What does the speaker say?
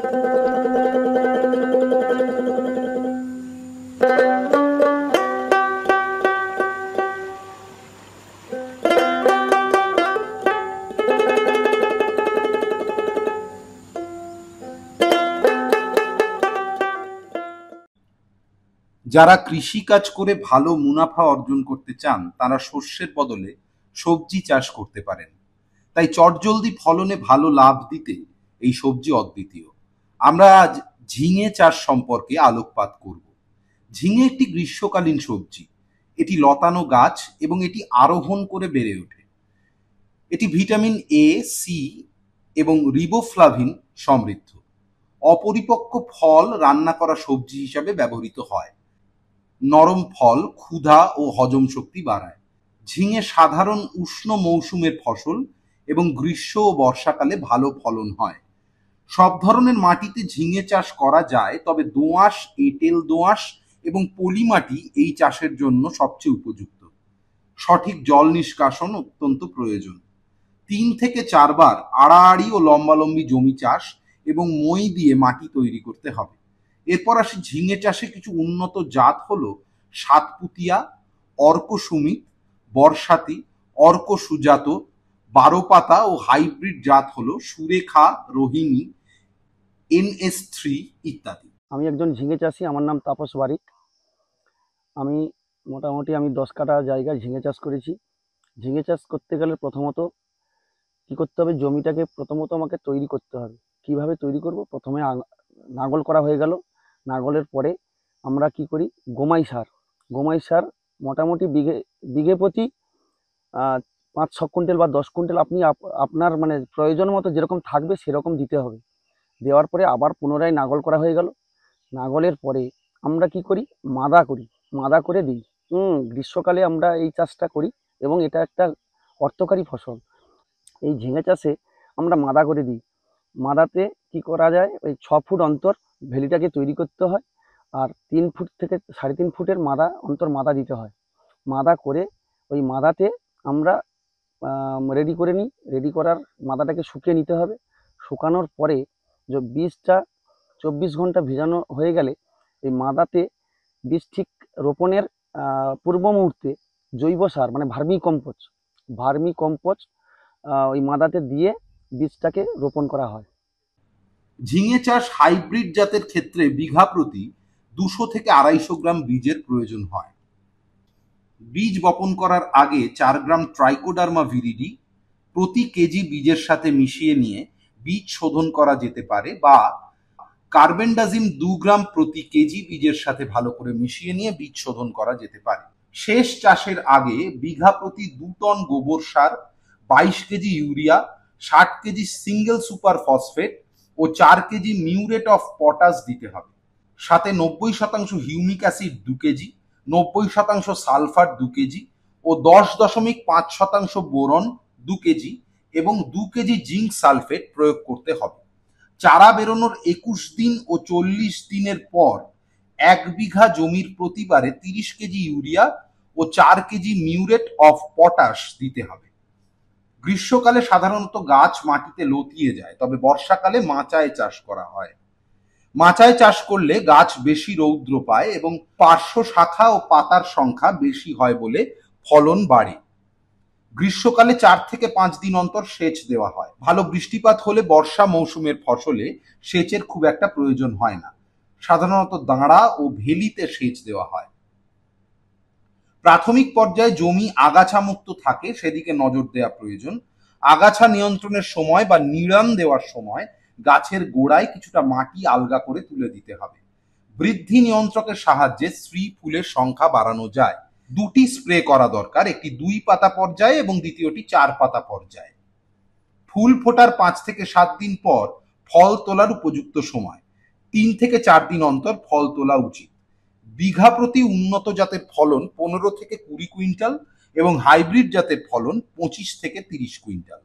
যারা কৃষিকাজ করে ভালো মুনাফা অর্জন করতে চান তারা শস্যের বদলে সবজি চাষ করতে পারেন। তাই চটজলদি ফলনে ভালো লাভ দিতে এই সবজি অদ্বিতীয়। আমরা আজ ঝিঙে চাষ সম্পর্কে আলোকপাত করব। ঝিঙে একটি গ্রীষ্মকালীন সবজি। এটি লতানো গাছ এবং এটি আরোহণ করে বেড়ে ওঠে। এটি ভিটামিন এ, সি এবং রিবোফ্লাভিন সমৃদ্ধ। অপরিপক্ক ফল রান্না করা সবজি হিসাবে ব্যবহৃত হয়। নরম ফল ক্ষুধা ও হজম শক্তি বাড়ায়। ঝিঙে সাধারণ উষ্ণ মৌসুমের ফসল এবং গ্রীষ্ম ও বর্ষাকালে ভালো ফলন হয়। সব ধরনের মাটিতে ঝিঙে চাষ করা যায়, তবে দোআঁশ, এঁটেল দোআঁশ এবং পলি মাটি এই চাষের জন্য সবচেয়ে উপযুক্ত। সঠিক জল নিষ্কাশন অত্যন্ত প্রয়োজন। 3 থেকে 4 বার আড়াআড়ি ও লম্বালম্বি জমি চাষ এবং মই দিয়ে মাটি তৈরি করতে হবে। এরপর আসি ঝিঙে চাষে কিছু উন্নত জাত হলো সাতপুতিয়া, অর্ক সুমিত, বর্ষাতি, অর্ক সুজাত, 12 পাতা ও হাইব্রিড জাত হলো সুরেখা, রোহিণী, NS3 ইত্যাদি। আমি একজন ঝিঙে চাষি, আমার নাম তাপস বারিক। আমি মোটামুটি 10 কাঠা জায়গায় ঝিঙে চাষ করেছি। ঝিঙে চাষ করতে গেলে প্রথমত কী করতে হবে, জমিটাকে প্রথমত আমাকে তৈরি করতে হবে। কিভাবে তৈরি করব? প্রথমে নাঙল করা হয়ে গেল। নাঙলের পরে আমরা কি করি, গোমাই সার মোটামুটি বিঘে প্রতি 5-6 কুইন্টাল বা 10 কুইন্টাল আপনি আপনার মানে প্রয়োজন মতো যেরকম থাকবে সেরকম দিতে হবে। দেওয়ার পরে আবার পুনরায় নাঙল করা হয়ে গেল। নাঙলের পরে আমরা কি করি, মাদা করে দিই। গ্রীষ্মকালে আমরা এই চাষটা করি এবং এটা একটা অর্থকারী ফসল। এই ঝিঙে চাষে আমরা মাদা করে দিই। মাদাতে কি করা যায়, ওই 6 ফুট অন্তর ভেলিটাকে তৈরি করতে হয়, আর 3 ফুট থেকে 3.5 ফুটের মাদা দিতে হয়। মাদা করে ওই মাদাতে আমরা রেডি করে নিই। রেডি করার মাদাটাকে শুকিয়ে নিতে হবে। শুকানোর পরে যে বীজটা 24 ঘন্টা ভিজানো হয়ে গেলে এই মাদাতে বীজ ঠিক রোপণের পূর্ব মুহূর্তে জৈব সার মানে ভার্মি কম্পোস্ট ওই মাদাতে দিয়ে বীজটাকে রোপণ করা হয়। ঝিঙে চাষ হাইব্রিড জাতের ক্ষেত্রে বিঘা প্রতি 200 থেকে 250 গ্রাম বীজের প্রয়োজন হয়। বীজ বপন করার আগে 4 গ্রাম ট্রাইকোডার্মা ভিরিডি প্রতি কেজি বীজের সাথে মিশিয়ে নিয়ে বীজ শোধন করা যেতে পারে, বা কার্বেন্ডাজিম 2 গ্রাম প্রতি কেজি বীজের সাথে ভালো করে মিশিয়ে নিয়ে বীজ শোধন করা যেতে পারে। শেষ চাষের আগে বিঘা প্রতি 2 টন গোবর সার, 22 kg urea, 60 kg single super phosphate ও 4 কেজি মিউরেট অফ পটাশ দিতে হবে। সাথে 90% humic acid 2 kg, 90% sulphur 2 kg ও 10.5% বোরন 2 কেজি এবং 2 কেজি জিঙ্ক সালফেট প্রয়োগ করতে হবে। চারা বেরোনোর 21 দিন ও 40 দিনের পর 1 বিঘা জমির প্রতিবারে 30 কেজি ইউরিয়া ও 4 কেজি মিউরেট অফ পটাশ দিতে হবে। গ্রীষ্মকালে সাধারণত গাছ মাটিতে লতিয়ে যায়, তবে বর্ষাকালে মাচায় চাষ করা হয়। মাচায় চাষ করলে গাছ বেশি রৌদ্র পায় এবং পার্শ্ব শাখা ও পাতার সংখ্যা বেশি হয় বলে ফলন বাড়ে। গ্রীষ্মকালে 4 থেকে 5 দিন অন্তর সেচ দেওয়া হয়। ভালো বৃষ্টিপাত হলে বর্ষা মৌসুমের ফসলে সেচের খুব একটা প্রয়োজন হয় না। সাধারণত দাঁড়া ও ভেলিতে সেচ দেওয়া হয়। প্রাথমিক পর্যায়ে জমি আগাছা মুক্ত থাকে সেদিকে নজর দেওয়া প্রয়োজন। আগাছা নিয়ন্ত্রণের সময় বা নিড়ান দেওয়ার সময় গাছের গোড়ায় কিছুটা মাটি আলগা করে তুলে দিতে হবে। বৃদ্ধি নিয়ন্ত্রকের সাহায্যে স্ত্রী ফুলের সংখ্যা বাড়ানো যায়। 2টি স্প্রে করা দরকার, একটি 2 পাতা পর্যায়ে এবং দ্বিতীয়টি 4 পাতা পর্যায়ে। ফুল ফোটার 5 থেকে 7 দিন পর ফল তোলার উপযুক্ত সময়। 3 থেকে 4 দিন অন্তর ফল তোলা উচিত। বিঘা প্রতি উন্নত জাতের ফলন 15 থেকে 20 কুইন্টাল এবং হাইব্রিড জাতের ফলন 25 থেকে 30 কুইন্টাল।